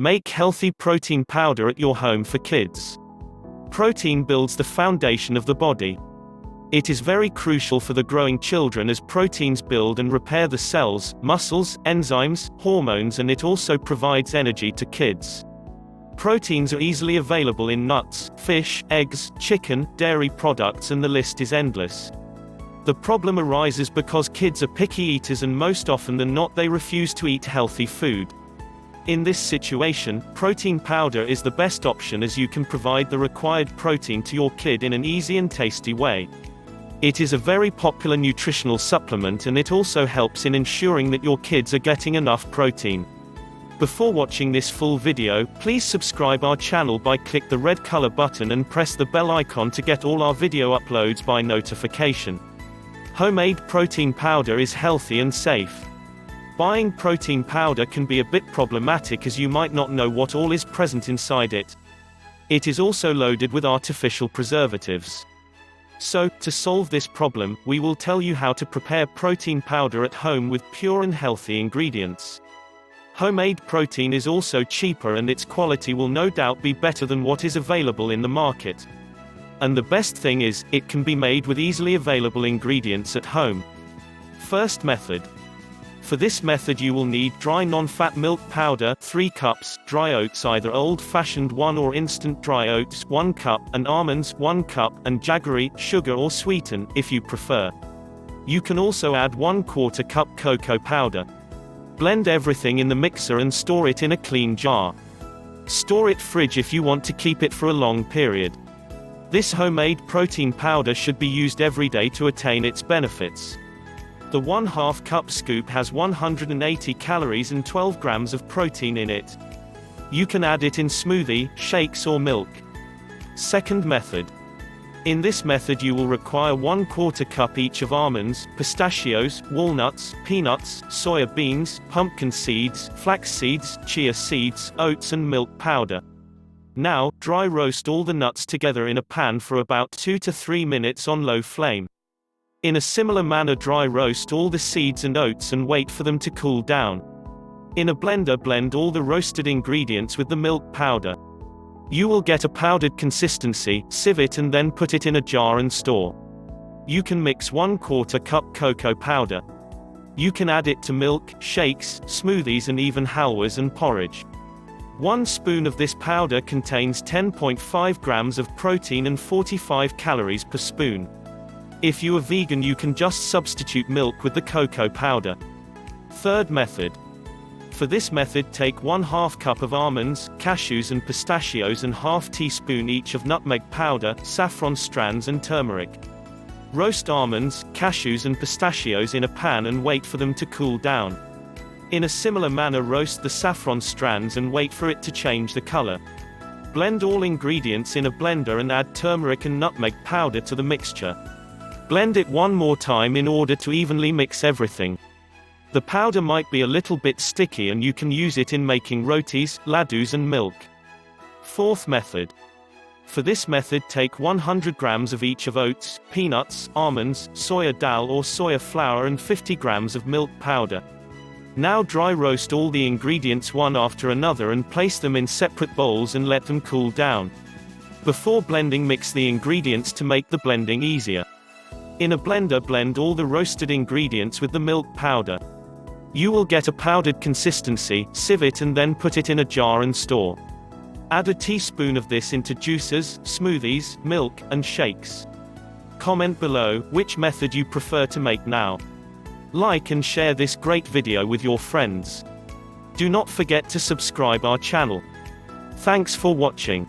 Make healthy protein powder at your home for kids. Protein builds the foundation of the body. It is very crucial for the growing children as proteins build and repair the cells, muscles, enzymes, hormones, and it also provides energy to kids. Proteins are easily available in nuts, fish, eggs, chicken, dairy products, and the list is endless. The problem arises because kids are picky eaters and most often than not they refuse to eat healthy food. In this situation, protein powder is the best option as you can provide the required protein to your kid in an easy and tasty way. It is a very popular nutritional supplement and it also helps in ensuring that your kids are getting enough protein. Before watching this full video, please subscribe our channel by click the red color button and press the bell icon to get all our video uploads by notification. Homemade protein powder is healthy and safe. Buying protein powder can be a bit problematic as you might not know what all is present inside it. It is also loaded with artificial preservatives. So, to solve this problem, we will tell you how to prepare protein powder at home with pure and healthy ingredients. Homemade protein is also cheaper and its quality will no doubt be better than what is available in the market. And the best thing is, it can be made with easily available ingredients at home. First method. For this method you will need dry non-fat milk powder 3 cups, dry oats either old-fashioned 1 or instant dry oats 1 cup, and almonds 1 cup, and jaggery, sugar or sweeten, if you prefer. You can also add 1/4 cup cocoa powder. Blend everything in the mixer and store it in a clean jar. Store it fridge if you want to keep it for a long period. This homemade protein powder should be used every day to attain its benefits. The 1/2 cup scoop has 180 calories and 12 grams of protein in it. You can add it in smoothie, shakes or milk. Second method. In this method you will require 1/4 cup each of almonds, pistachios, walnuts, peanuts, soya beans, pumpkin seeds, flax seeds, chia seeds, oats and milk powder. Now, dry roast all the nuts together in a pan for about 2 to 3 minutes on low flame. In a similar manner dry roast all the seeds and oats and wait for them to cool down. In a blender blend all the roasted ingredients with the milk powder. You will get a powdered consistency, sieve it and then put it in a jar and store. You can mix 1/4 cup cocoa powder. You can add it to milk, shakes, smoothies and even halwas and porridge. 1 spoon of this powder contains 10.5 grams of protein and 45 calories per spoon. If you are vegan you can just substitute milk with the cocoa powder. Third method. For this method take 1/2 cup of almonds, cashews and pistachios and 1/2 teaspoon each of nutmeg powder, saffron strands and turmeric. Roast almonds, cashews and pistachios in a pan and wait for them to cool down. In a similar manner roast the saffron strands and wait for it to change the color. Blend all ingredients in a blender and add turmeric and nutmeg powder to the mixture. Blend it one more time in order to evenly mix everything. The powder might be a little bit sticky and you can use it in making rotis, laddus and milk. Fourth method. For this method take 100 grams of each of oats, peanuts, almonds, soya dal or soya flour and 50 grams of milk powder. Now dry roast all the ingredients one after another and place them in separate bowls and let them cool down. Before blending mix the ingredients to make the blending easier. In a blender blend all the roasted ingredients with the milk powder. You will get a powdered consistency, sieve it and then put it in a jar and store. Add a teaspoon of this into juices, smoothies, milk, and shakes. Comment below which method you prefer to make now. Like and share this great video with your friends. Do not forget to subscribe our channel. Thanks for watching.